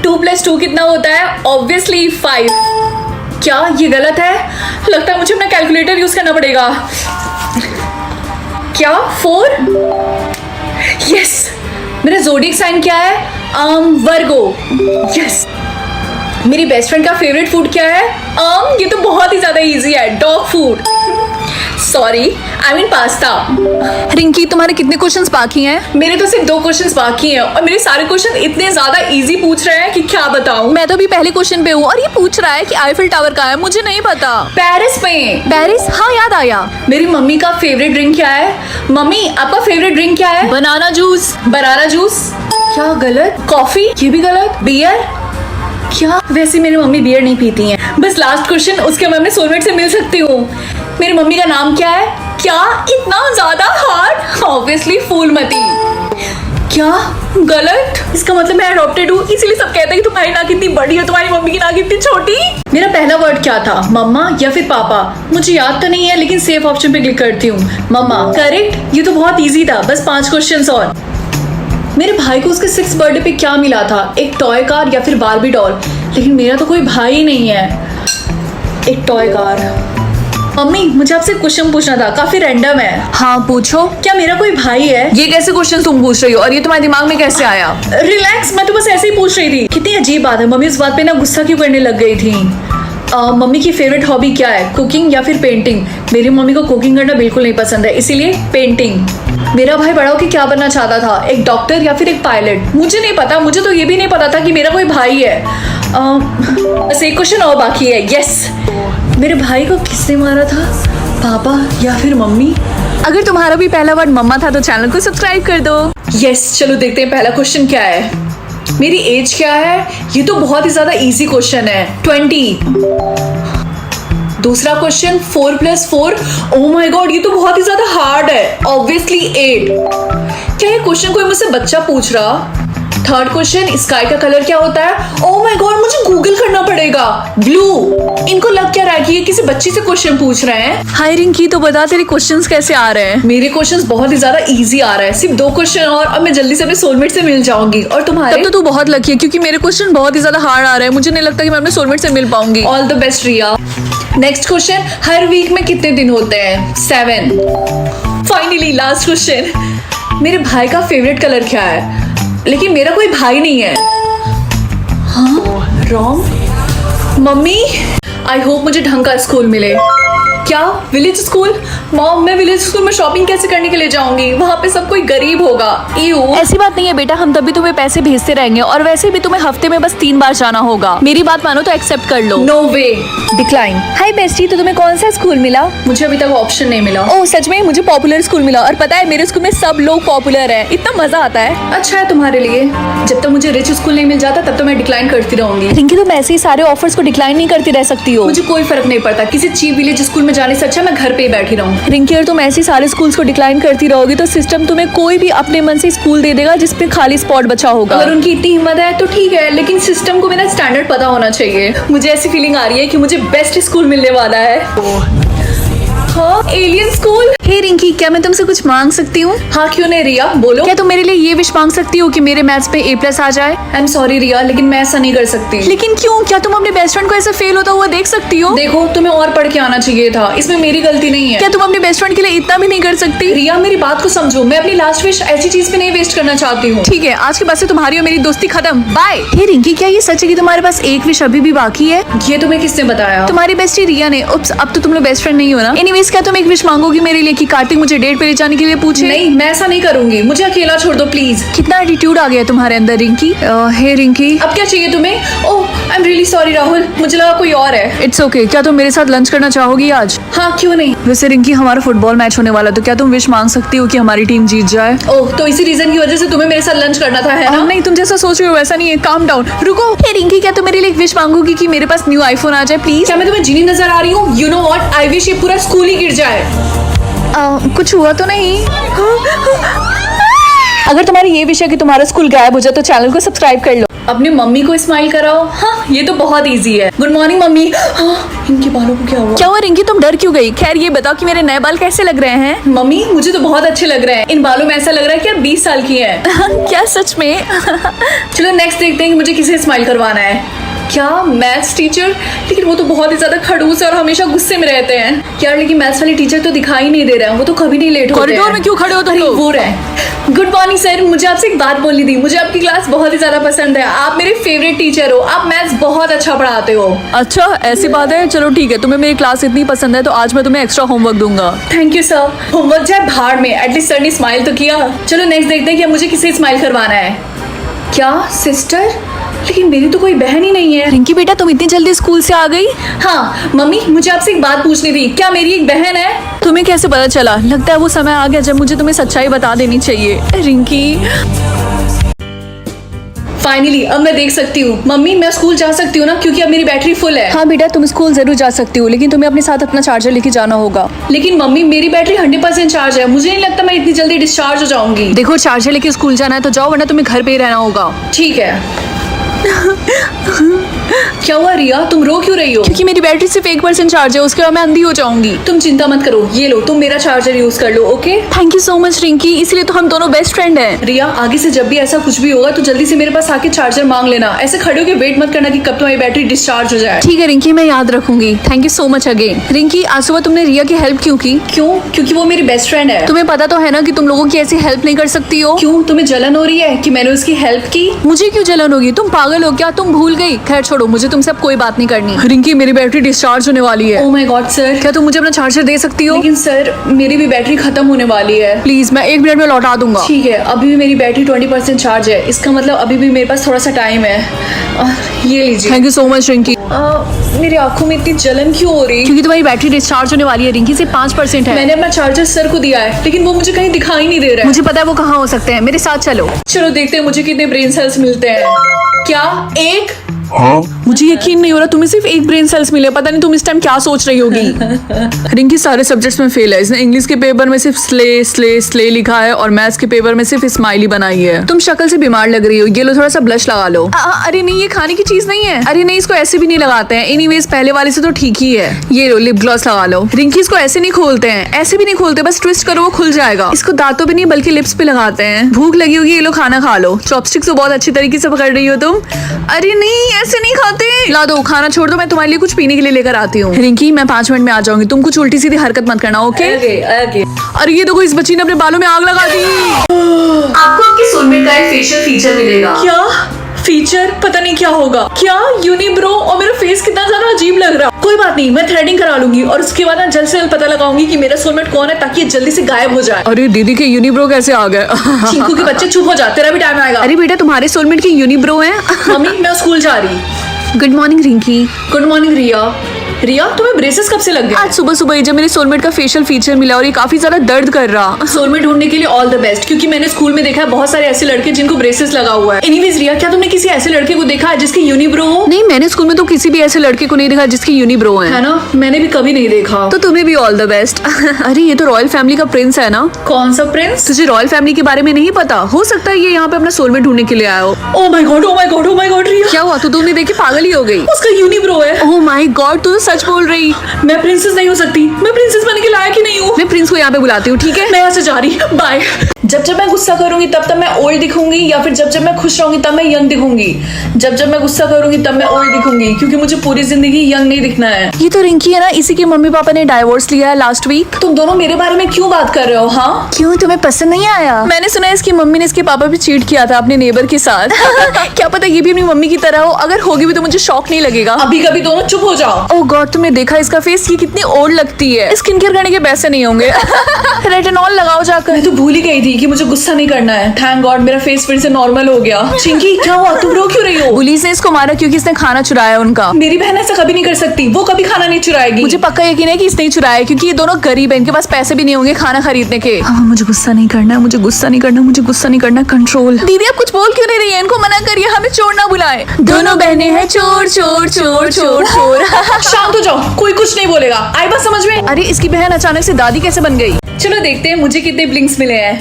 2+2 कितना होता है? ऑब्वियसली 5। क्या ये गलत है? लगता है मुझे अपना कैलकुलेटर यूज करना पड़ेगा। क्या 4? यस। मेरा ज़ोडिएक साइन क्या है? वर्गो। यस। मेरी बेस्ट फ्रेंड का फेवरेट फूड क्या है? ये तो बहुत ही ज्यादा इजी है, dog food. Sorry, I mean pasta. Rinki, तुम्हारे कितने क्वेश्चंस बाकी हैं? मेरे तो सिर्फ 2 क्वेश्चंस बाकी हैं और मेरे सारे क्वेश्चन इतने ज्यादा इजी पूछ रहे हैं कि क्या बताऊं। मैं तो अभी पहले क्वेश्चन पे हूँ और ये पूछ रहा है कि आईफिल टावर कहाँ है। मुझे नहीं पता। पेरिस में। पेरिस? हाँ, याद आया। मेरी मम्मी का फेवरेट ड्रिंक क्या है? मम्मी, आपका फेवरेट ड्रिंक क्या है? बनाना जूस। बनाना जूस? क्या गलत? कॉफी? ये भी गलत। बियर? क्या? वैसे मेरी मम्मी बियर नहीं पीती हैं। बस लास्ट क्वेश्चन, उसके मैं अपने सोलमेट से मिल सकती हूँ। मेरी मम्मी का नाम क्या है? क्या इतना ज्यादा हार्ड? ऑब्वियसली फूलमती। क्या गलत? इसका मतलब मैं अडॉप्टेड हूँ, इसीलिए सब कहते हैं कि तुम्हारी नाक कितनी बड़ी है, तुम्हारी मम्मी की नाक कितनी छोटी। मेरा पहला वर्ड क्या था? मम्मा या फिर पापा? मुझे याद तो नहीं है, लेकिन सेफ ऑप्शन पे क्लिक करती हूँ। मम्मा। करेक्ट। ये तो बहुत इजी था। बस 5 क्वेश्चंस और। मेरे भाई को उसके 6th बर्थडे पे क्या मिला था? एक टॉय कार या फिर बार्बी डॉल? लेकिन मेरा तो कोई भाई ही नहीं है। एक टॉय कार। मम्मी, मुझे आपसे क्वेश्चन पूछना था, काफी रैंडम है। हाँ, पूछो। क्या मेरा कोई भाई है? ये कैसे क्वेश्चन तुम पूछ रही हो और ये तुम्हारे दिमाग में कैसे आया? रिलैक्स, मैं तो बस ऐसे ही पूछ रही थी। कितनी अजीब बात है, मम्मी उस बात पे ना गुस्सा क्यों करने लग गई थी। मम्मी की फेवरेट हॉबी क्या है? कुकिंग या फिर पेंटिंग? मेरी मम्मी को कुकिंग करना बिल्कुल नहीं पसंद है, इसीलिए पेंटिंग। मेरा भाई बड़ा होकर क्या बनना चाहता था? एक डॉक्टर या फिर एक पायलट? मुझे नहीं पता। मुझे तो ये भी नहीं पता था कि मेरा कोई भाई है। बस एक क्वेश्चन और बाकी है। यस। मेरे भाई को किसने मारा था? पापा या फिर मम्मी? अगर तुम्हारा भी पहला वर्ड मम्मा था तो चैनल को सब्सक्राइब कर दो। यस, चलो देखते हैं पहला क्वेश्चन क्या है। मेरी एज क्या है? ये तो बहुत ही ज्यादा इजी क्वेश्चन है। 20। दूसरा क्वेश्चन 4+4। ओह माय गॉड, ये तो बहुत ही ज्यादा हार्ड है। ऑब्वियसली 8। क्या ये क्वेश्चन कोई मुझसे बच्चा पूछ रहा? थर्ड क्वेश्चन, स्काई का कलर क्या होता है? ओह माय गॉड, मुझे गूगल करना पड़ेगा। ब्लू। इनको लग क्या रहा है कि ये किसी बच्ची से क्वेश्चन पूछ रहे हैं? हाय रिंकी, तो बता तेरे क्वेश्चंस कैसे आ रहे हैं? मेरे क्वेश्चंस बहुत ही ज्यादा इजी आ रहा है। सिर्फ 2 क्वेश्चन और अब मैं जल्दी से अपने सोलमेट से मिल जाऊंगी। और तुम्हारे? तब तो तू बहुत लकी है क्योंकि मेरे क्वेश्चन बहुत ही ज्यादा हार्ड आ रहे हैं। मुझे नहीं लगता कि मैं अपने सोलमेट से मिल पाऊंगी। All the best Riya. Next question, हर वीक में कितने दिन होते हैं? 7। फाइनली लास्ट क्वेश्चन, मेरे भाई का फेवरेट कलर क्या है? लेकिन मेरा कोई भाई नहीं है। हाँ, रॉन्ग। मम्मी, आई होप मुझे ढंग का स्कूल मिले। क्या विलेज स्कूल? मॉम, मैं विलेज स्कूल में शॉपिंग कैसे करने के लिए जाऊंगी? वहाँ पे सब कोई गरीब होगा। ऐसी बात नहीं है बेटा, हम तभी तुम्हें पैसे भेजते रहेंगे और वैसे भी तुम्हें हफ्ते में बस 3 बार जाना होगा। मेरी बात मानो तो एक्सेप्ट कर लो। नो वे। डिक्लाइन। हाय बेस्टी, तो तुम्हें कौन सा स्कूल मिला? मुझे अभी तक ऑप्शन नहीं मिला। ओह सच में? मुझे पॉपुलर स्कूल मिला और पता है मेरे स्कूल में सब लोग पॉपुलर है। इतना मजा आता है। अच्छा है तुम्हारे लिए। जब तक मुझे रिच स्कूल नहीं मिल जाता तब तो मैं डिक्लाइन करती रहूंगी। रिंकी, तुम ऐसे ही सारे ऑफर्स को डिक्लाइन नहीं करती रह सकती हो। मुझे कोई फर्क नहीं पड़ता, किसी चीप विलेज स्कूल में जाने से अच्छा मैं घर पे ही बैठी रहूं। रिंकी, अगर तुम ऐसे सारे स्कूल्स को डिक्लाइन करती रहोगी तो सिस्टम तुम्हें कोई भी अपने मन से स्कूल दे देगा जिसपे खाली स्पॉट बचा होगा। अगर उनकी इतनी हिम्मत है तो ठीक है, लेकिन सिस्टम को मेरा स्टैंडर्ड पता होना चाहिए। मुझे ऐसी फीलिंग आ रही है कि मुझे बेस्ट स्कूल मिलने वाला है। हाँ, एलियन स्कूल। हे रिंकी, क्या मैं तुमसे कुछ मांग सकती हूँ? हाँ, क्यों नहीं रिया, बोलो। क्या तुम मेरे लिए ये विश मांग सकती हो कि मेरे मैथ्स पे A+ आ जाए? आई एम सॉरी रिया, लेकिन मैं ऐसा नहीं कर सकती। लेकिन क्यों? क्या तुम अपने बेस्ट फ्रेंड को ऐसे फेल होता हुआ देख सकती हो? देखो, तुम्हें और पढ़ के आना चाहिए था, इसमें मेरी गलती नहीं है। क्या तुम अपने बेस्ट फ्रेंड के लिए इतना भी नहीं कर सकती? रिया, मेरी बात को समझो, मैं अपनी लास्ट विश ऐसी चीज पे नहीं वेस्ट करना चाहती हूँ। ठीक है, आज के बाद से तुम्हारी और मेरी दोस्ती खत्म। बाय। हे रिंकी, क्या ये सच है कि तुम्हारे पास एक विश अभी भी बाकी है? ये तुम्हें किसने बताया? तुम्हारी बेस्टी रिया ने। उप्स, अब तो तुम लोग बेस्ट फ्रेंड नहीं हो ना। एनीवेज, क्या तुम एक विश मांगोगी मेरे लिए कि कार्तिक मुझे डेट पे ले जाने के लिए पूछे? नहीं, मैं ऐसा नहीं करूंगी, मुझे अकेला छोड़ दो प्लीज। कितना एटीट्यूड आ गया तुम्हारे अंदर रिंकी। हे रिंकी, अब क्या चाहिए तुम्हें? Oh, I am really sorry Rahul, मुझे लगा कोई और है। It's okay. क्या तुम मेरे साथ लंच करना चाहोगी आज? हाँ, क्यों नहीं। वैसे रिंकी, हमारा फुटबॉल मैच होने वाला है तो क्या तुम विश मांग सकती हो कि हमारी टीम जीत जाए? ओह, तो इसी रीजन की वजह से तुम्हें मेरे साथ लंच करना था, है ना? नहीं, तुम जैसा सोच रहे हो वैसा नहीं है। Calm down. रुको। हे रिंकी, क्या तुम मेरे लिए एक विश मांगोगी कि मेरे पास न्यू आईफोन आ जाए प्लीज? क्या मैं तुम्हें जीनी नजर आ रही हूँ? You know what, I wish ये पूरा स्कूल ही गिर जाए। कुछ हुआ तो नहीं? अगर तुम्हारी ये विषय कि तुम्हारा स्कूल गायब हो जाए तो चैनल को सब्सक्राइब कर लो। अपनी मम्मी को स्माइल कराओ। हाँ, ये तो बहुत इजी है। Good morning mummy. हाँ, इनके बालों को क्या हुआ? क्या हुआ रिंकी, तुम डर क्यों गई? खैर ये बताओ कि मेरे नए बाल कैसे लग रहे हैं? मम्मी मुझे तो बहुत अच्छे लग रहे हैं। इन बालों में ऐसा लग रहा है कि आप 20 साल की हैं। क्या सच में? चलो नेक्स्ट देखते हैं कि मुझे किसे स्माइल करवाना है। क्या मैथ्स टीचर? लेकिन वो तो बहुत ही ज्यादा खड़ूस है और हमेशा गुस्से में रहते हैं यार। लेकिन मैथ्स वाले टीचर तो दिखाई नहीं दे रहे हैं, वो तो कभी नहीं लेट होते हैं। कॉरिडोर में क्यों खड़े हो तुम लोग? वो रहे। गुड मॉर्निंग सर, मुझे आपसे एक बात बोलनी थी। मुझे आपकी क्लास बहुत ही ज्यादा पसंद है। आप मेरे फेवरेट टीचर हो। आप मैथ्स बहुत अच्छा पढ़ाते हो। अच्छा ऐसी बात है, चलो ठीक है, तुम्हें मेरी क्लास इतनी पसंद है तो आज मैं तुम्हें एक्स्ट्रा होमवर्क दूंगा। Thank you sir. होमवर्क जाए भाड़ में, एटलीस्ट सर ने स्माइल तो किया। चलो नेक्स्ट देखते हैं कि मुझे किसे स्माइल करवाना है। क्या सिस्टर? लेकिन मेरी तो कोई बहन ही नहीं है। रिंकी बेटा तुम इतनी जल्दी स्कूल से आ गई? हाँ मम्मी, मुझे आपसे एक बात पूछनी थी। क्या मेरी एक बहन है? तुम्हें कैसे पता चला? लगता है वो समय आ गया जब मुझे तुम्हें सच्चाई बता देनी चाहिए। रिंकी फाइनली अब मैं देख सकती हूँ। मम्मी मैं स्कूल जा सकती हूँ ना, क्योंकि अब मेरी बैटरी फुल है। हाँ बेटा तुम स्कूल जरूर जा सकती हो, लेकिन तुम्हें अपने साथ अपना चार्जर लेके जाना होगा। लेकिन मम्मी मेरी बैटरी 100% चार्ज है। मुझे नहीं लगता मैं इतनी जल्दी डिस्चार्ज हो जाऊंगी। देखो चार्जर लेके स्कूल जाना है तो जाओ, वरना तुम्हें घर पे ही रहना होगा। ठीक है। क्या हुआ रिया, तुम रो क्यों रही हो? क्योंकि मेरी बैटरी सिर्फ 1% चार्ज है, उसके बाद मैं अंधी हो जाऊंगी। तुम चिंता मत करो, ये लो तुम मेरा चार्जर यूज कर लो। Okay thank you so much Rinki, इसलिए तो हम दोनों बेस्ट फ्रेंड हैं। रिया आगे से जब भी ऐसा कुछ भी होगा तो जल्दी से मेरे पास आके चार्जर मांग लेना। ऐसे खड़े होकर वेट मत करना कि कब तुम्हारी बैटरी डिस्चार्ज हो जाए। ठीक है रिंकी, मैं याद रखूंगी। Thank you so much again. Rinki आज सुबह तुमने रिया की हेल्प क्यों की? क्यों? क्योंकि वो मेरी बेस्ट फ्रेंड है। तुम्हें पता तो है ना कि तुम लोगों की ऐसी हेल्प नहीं कर सकती हो। क्यों, तुम्हें जलन हो रही है कि मैंने उसकी हेल्प की? मुझे क्यों जलन होगी? तुम पागल हो क्या? तुम भूल गई? खैर छोड़ो, मुझे तुमसे अब कोई बात नहीं करनी। रिंकी मेरी बैटरी डिस्चार्ज होने वाली है। ओह माय गॉड सर, क्या तुम मुझे अपना चार्जर दे सकती हो? लेकिन सर मेरी भी बैटरी खत्म होने वाली है। प्लीज, मैं 1 मिनट में लौटा दूंगा। ठीक है, अभी भी मेरी बैटरी 20% चार्ज है। इसका मतलब अभी भी मेरे पास थोड़ा सा टाइम है। ये लीजिए। Thank you so much Rinki. मेरी आंखों में इतनी जलन क्यों हो रही? क्योंकि तुम्हारी बैटरी डिस्चार्ज होने वाली है रिंकी, सिर्फ 5% है। मैंने अपना चार्जर सर को दिया है, लेकिन वो मुझे कहीं दिखाई नहीं दे रहा है। मुझे पता है वो कहाँ हो सकते हैं, मेरे साथ चलो। चलो देखते हैं मुझे कितने ब्रेन सेल्स मिलते हैं। क्या एक? मुझे यकीन नहीं हो रहा तुम्हें सिर्फ 1 ब्रेन सेल्स मिले। पता नहीं तुम इस टाइम क्या सोच रही होगी। रिंकी सारे सब्जेक्ट्स में फेल है। इसने इंग्लिश के पेपर में सिर्फ स्ले स्ले स्ले लिखा है और मैथ्स के पेपर में सिर्फ स्माइली बनाई है। तुम शक्ल से बीमार लग रही हो, ये लो थोड़ा सा ब्लश लगा लो। अरे नहीं, ये खाने की चीज नहीं है। अरे नहीं, इसको ऐसे भी नहीं लगाते हैं। एनीवेज पहले वाले से तो ठीक ही है। ये लो लिप ग्लॉस लगा लो। रिंकी इसको ऐसे नहीं खोलते हैं, ऐसे भी नहीं खोलते, बस ट्विस्ट करो वो खुल जाएगा। इसको दांतों पे नहीं बल्कि लिप्स पे लगाते हैं। भूख लगी होगी, ये लो खाना खा लो। चॉपस्टिक तो बहुत अच्छी तरीके से पकड़ रही हो तुम। अरे नहीं, ऐसे नहीं खाते। ला दो, खाना छोड़ दो, मैं तुम्हारे लिए कुछ पीने के लिए लेकर आती हूँ। रिंकी मैं 5 मिनट में आ जाऊंगी, तुम कुछ उल्टी सीधी हरकत मत करना। ओके? अरे ये देखो, इस बच्ची ने अपने बालों में आग लगा दी। आपको आपके सोलमेट का एक फेशियल फीचर मिलेगा। क्या फीचर? पता नहीं क्या होगा। क्या यूनिब्रो? और मेरा फेस कितना ज्यादा अजीब लग रहा है। कोई बात नहीं, मैं थ्रेडिंग करा लूंगी और उसके बाद ना जल्द से जल्द पता लगाऊंगी कि मेरा सोलमेट कौन है, ताकि ये जल्दी से गायब हो जाए। अरे दीदी के यूनिब्रो कैसे आ गए? चिंकू के बच्चे चुप हो जा, तेरा भी टाइम आएगा। अरे बेटा तुम्हारे सोलमेट के यूनिब्रो हैं। मम्मी मैं स्कूल जा रही। Good morning Rinki. Good morning Riya. Riya तुम्हें ब्रेसेस कब से लग गए? आज सुबह सुबह ही जब मेरे सोलमेट का फेशियल फीचर मिला और ये काफी ज्यादा दर्द कर रहा। सोलमेट ढूंढने के लिए ऑल द बेस्ट, क्योंकि मैंने स्कूल में देखा है बहुत सारे ऐसे लड़के जिनको ब्रेसेस लगा हुआ है। एनीवेज रिया, क्या तुमने किसी ऐसे लड़के को देखा है जिसके यूनिब्रो हो? नहीं, मैंने स्कूल में तो किसी भी ऐसे लड़के को नहीं देखा जिसकी यूनिब्रो है ना, मैंने भी कभी नहीं देखा। तो तुम्हें भी ऑल द बेस्ट। अरे ये तो रॉयल फैमिली का प्रिंस है ना? कौन सा प्रिंस? तुझे रॉयल फैमिली के बारे में नहीं पता? हो सकता है ये यहाँ पे अपना सोलमेट ढूंढने के लिए आया हो। Oh my God, oh my God, oh my God Riya, क्या हुआ? तू तुमने देख के पागल ही हो गई। उसका यूनिब्रो है। ओह माय गॉड, तू तो सच बोल रही। मैं प्रिंसेस नहीं हो सकती, मैं प्रिंसेस बनने के लायक ही नहीं हूँ। मैं प्रिंस को यहाँ पे बुलाती हूँ, ठीक है? मैं यहाँ से जा रही, बाय। जब जब मैं गुस्सा करूंगी तब तब मैं ओल्ड दिखूंगी, या फिर जब जब मैं खुश रहूंगी तब मैं यंग दिखूंगी। जब जब मैं गुस्सा करूंगी तब मैं ओल्ड दिखूंगी, क्योंकि मुझे पूरी जिंदगी यंग नहीं दिखना है। ये तो रिंकी है ना, इसी के मम्मी पापा ने डाइवोर्स लिया है लास्ट वीक। तुम दोनों मेरे बारे में क्यों बात कर रहे हो? हाँ क्यों, तुम्हें पसंद नहीं आया? मैंने सुना है इसकी मम्मी ने इसके पापा पे चीट किया था अपने नेबर के साथ। क्या पता ये भी अपनी मम्मी की तरह हो। अगर होगी भी तो मुझे शौक नहीं लगेगा। अभी कभी दोनों चुप हो जाओ। ओह गॉड, तुमने देखा इसका फेस, ये कितनी ओल्ड लगती है। स्किन केयर करने के पैसे नहीं होंगे। रेटिनॉल लगाओ जाकर। मैं तो भूल ही गई थी कि मुझे गुस्सा नहीं करना है। थैंक गॉड मेरा फेस फिर से नॉर्मल हो गया। चिंकी क्या हुआ, तुम रो क्यों रही हो? पुलिस ने इसको मारा क्योंकि इसने खाना चुराया उनका। मेरी बहन ऐसा कभी नहीं कर सकती, वो कभी खाना नहीं चुराएगी। मुझे पक्का यकीन है कि इसने ही चुराया, क्योंकि ये दोनों गरीब है, इनके पास पैसे भी नहीं होंगे खाना खरीदने के। हाँ, मुझे गुस्सा नहीं करना है, मुझे गुस्सा नहीं करना, मुझे गुस्सा नहीं करना। कंट्रोल। दीदी आप कुछ बोल क्यों नहीं रही है? इनको मना करिए, हमें चोर ना बुलाए। दोनों बहनें हैं चोर चोर चोर चोर चोर। शांत हो जाओ, कोई कुछ नहीं बोलेगा। आई बात समझ में? अरे इसकी बहन अचानक से दादी कैसे बन गई? चलो देखते हैं मुझे कितने ब्लिंक्स मिले हैं।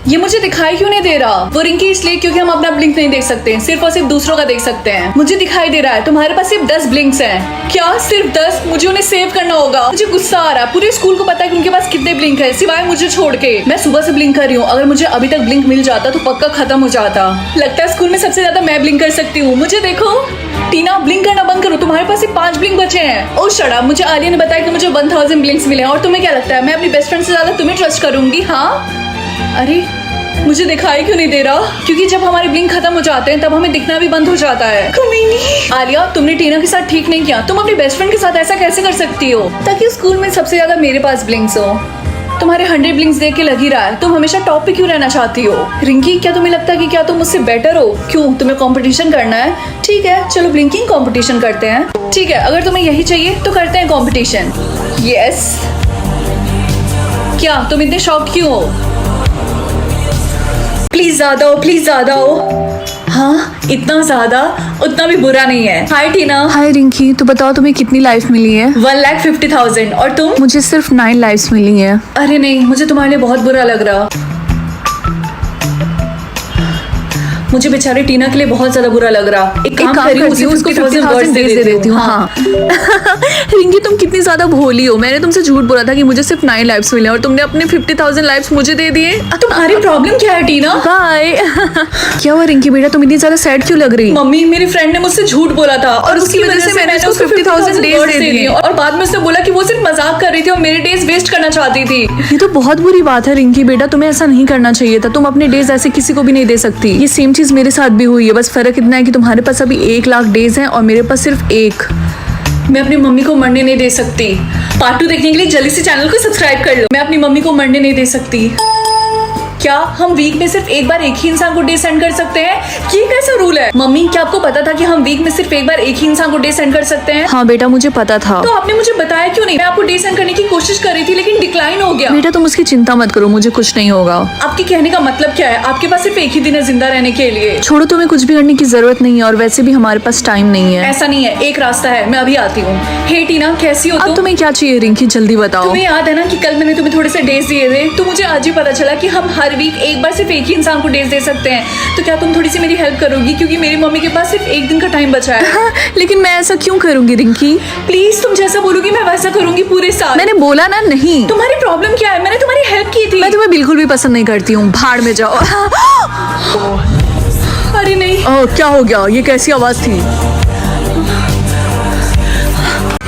ये मुझे दिखाई क्यों नहीं दे रहा? वो रिंकी इसलिए क्योंकि हम अपना ब्लिंक नहीं देख सकते, सिर्फ और सिर्फ दूसरों का देख सकते हैं। मुझे दिखाई दे रहा है तुम्हारे पास सिर्फ 10 ब्लिंक्स हैं। क्या सिर्फ 10? मुझे उन्हें सेव करना होगा। मुझे गुस्सा आ रहा है, पूरे स्कूल को पता है कि उनके पास कितने ब्लिंक है सिवाय मुझे छोड़ के। मैं सुबह से ब्लिंक कर रही हूँ, अगर मुझे अभी तक ब्लिंक मिल जाता तो पक्का खत्म हो जाता। लगता है स्कूल में सबसे ज्यादा मैं ब्लिंक कर सकती हूँ। मुझे देखो। टीना ब्लिंक करना बंद करो, तुम्हारे पास सिर्फ 5 ब्लिंक बचे हैं। ओ शट अप, मुझे आलिया ने बताया कि मुझे 1000 ब्लिंक्स मिले हैं। और तुम्हें क्या लगता है मैं अपनी बेस्ट फ्रेंड से ज्यादा तुम्हें ट्रस्ट करूंगी? हाँ अरे मुझे दिखाई क्यों नहीं दे रहा? क्योंकि जब हमारे ब्लिंक खत्म हो जाते हैं तब हमें दिखना भी बंद हो जाता है। आलिया तुमने टीना के साथ ठीक नहीं किया। तुम अपनी बेस्ट फ्रेंड के साथ ऐसा कैसे कर सकती हो? ताकि स्कूल में सबसे ज्यादा मेरे पास ब्लिंक्स हो। तुम्हारे 100 ब्लिंक्स देख के लग ही रहा है तुम हमेशा टॉप पे क्यों रहना चाहती हो। रिंकी क्या तुम्हें लगता है कि क्या तुम मुझसे बेटर हो? क्यों तुम्हें कंपटीशन करना है? ठीक है चलो ब्लिंकिंग कंपटीशन करते हैं। ठीक है अगर तुम्हें यही चाहिए तो करते हैं कंपटीशन। यस। क्या तुम इतने शॉक क्यों हो? प्लीज ज्यादा हो, प्लीज ज्यादा हो। हाँ इतना ज्यादा उतना भी बुरा नहीं है। हाय टीना। हाय रिंकी, तो बताओ तुम्हें कितनी लाइफ मिली है? 1,50,000। और तुम? मुझे सिर्फ 9 लाइफ्स मिली है। अरे नहीं मुझे तुम्हारे लिए बहुत बुरा लग रहा। मुझे बेचारे टीना के लिए बहुत ज्यादा बुरा लग रहा। एक काम करती हूँ उसको 50,000 वर्ड्स दे देती हूँ। हाँ। रिंकी तुम कितनी ज्यादा भोली हो। मैंने तुमसे झूठ बोला था कि मुझे सिर्फ 9 लाइफ्स मिले और तुमने अपने 50,000 लाइफ्स मुझे दे दिए। तुम्हारी प्रॉब्लम क्या है टीना? बाय। क्या हुआ रिंकी बेटा, तुम इतनी ज्यादा सैड क्यों लग रही? मम्मी मेरी फ्रेंड ने मुझसे झूठ बोला था और उसकी वजह से मैंने उसको 50,000 डेज दे दिए। और बाद में उसने बोला कि वो सिर्फ मजाक कर रही थी और मेरे डेज वेस्ट करना चाहती थी। ये तो बहुत बुरी बात है रिंकी बेटा, तुम्हें ऐसा नहीं करना चाहिए था। तुम अपने डेज ऐसे किसी को भी नहीं दे सकती। ये सेम चीज मेरे साथ भी हुई है, बस फर्क इतना है कि तुम्हारे पास अभी 1 लाख डेज हैं और मेरे पास सिर्फ 1। मैं अपनी मम्मी को मरने नहीं दे सकती। पार्ट 2 देखने के लिए जल्दी से चैनल को सब्सक्राइब कर लो। मैं अपनी मम्मी को मरने नहीं दे सकती। क्या हम वीक में सिर्फ एक बार एक ही इंसान को डे सेंड कर सकते हैं? ये कैसा रूल है? मम्मी क्या आपको पता था कि हम वीक में सिर्फ एक बार एक ही इंसान को डे सेंड कर सकते हैं? हाँ बेटा मुझे पता था। तो आपने मुझे बताया क्यों नहीं? मैं आपको डे सेंड करने की कोशिश कर रही थी लेकिन डिक्लाइन हो गया। बेटा तुम उसकी चिंता मत करो, मुझे कुछ नहीं होगा। आपके कहने का मतलब क्या है? आपके पास सिर्फ एक ही दिन है जिंदा रहने के लिए। छोड़ो, तुम्हें कुछ भी करने की जरूरत नहीं है और वैसे भी हमारे पास टाइम नहीं है। ऐसा नहीं है, एक रास्ता है, मैं अभी आती हूँ। हे टीना कैसी हो अब तुम? तुम्हें क्या चाहिए रिंकी, जल्दी बताओ। तुम्हें याद है ना कि कल मैंने तुम्हें थोड़े से डेज दिए थे? तो मुझे आज ही पता चला कि हम हर वीक एक बार सिर्फ एक ही इंसान को डेज दे सकते हैं। तो क्या तुम थोड़ी सी मेरी हेल्प करोगी? क्योंकि मेरी मम्मी के पास सिर्फ एक दिन का टाइम बचा है। हाँ, लेकिन मैं ऐसा क्यों करूंगी रिंकी? प्लीज तुम जैसा बोलोगी मैं वैसा करूंगी पूरे साल। मैंने बोला ना नहीं। तुम्हारी प्रॉब्लम क्या है? मैंने तुम्हारी हेल्प की थी। मैं तुम्हें बिल्कुल भी पसंद नहीं करती हूँ, भाड़ में जाओ। अरे नहीं। क्या हो गया? ये कैसी आवाज थी?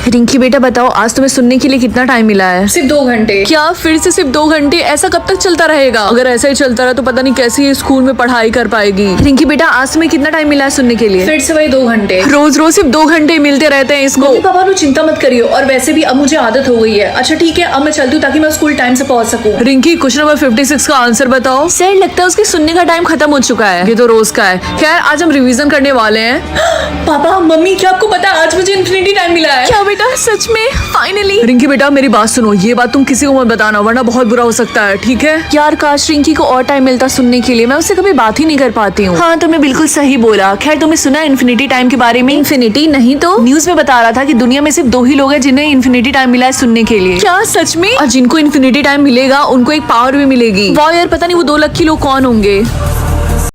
रिंकी बेटा बताओ, आज तुम्हें सुनने के लिए कितना टाइम मिला है? सिर्फ 2 घंटे। क्या फिर से सिर्फ 2 घंटे? ऐसा कब तक चलता रहेगा? अगर ऐसा ही चलता रहा तो पता नहीं कैसे ये स्कूल में पढ़ाई कर पाएगी। रिंकी बेटा आज तुम्हें कितना टाइम मिला है सुनने के लिए? फिर से वही 2 घंटे। रोज रोज सिर्फ 2 घंटे मिलते रहते हैं इसको। मम्मी पापा चिंता मत करियो, और वैसे भी अब मुझे आदत हो गई है। अच्छा ठीक है अब मैं चलती हूँ ताकि मैं स्कूल टाइम से पहुँच सकूँ। रिंकी क्वेश्चन नंबर 56 का आंसर बताओ। सर लगता है उसके सुनने का टाइम खत्म हो चुका है। ये तो रोज का है। खैर आज हम रिवीजन करने वाले हैं। पापा मम्मी क्या आपको पता है आज मुझे इन्फिनिटी टाइम मिला है? क्या बेटा सच में? फाइनली। रिंकी बेटा मेरी बात सुनो, ये बात तुम किसी को मत बताना वरना बहुत बुरा हो सकता है, ठीक है? यार काश रिंकी को और टाइम मिलता सुनने के लिए, मैं उससे कभी बात ही नहीं कर पाती हूँ। हाँ तुमने बिल्कुल सही बोला। खैर तुमने सुना इन्फिनिटी टाइम के बारे में? इन्फिनिटी नहीं तो न्यूज में बता रहा था कि दुनिया में सिर्फ 2 ही लोग हैं जिन्हें इन्फिनिटी टाइम मिला है सुनने के लिए। क्या सच में? और जिनको इन्फिनिटी टाइम मिलेगा उनको एक पावर भी मिलेगी। वाह यार पता नहीं वो 2 लकी लोग कौन होंगे।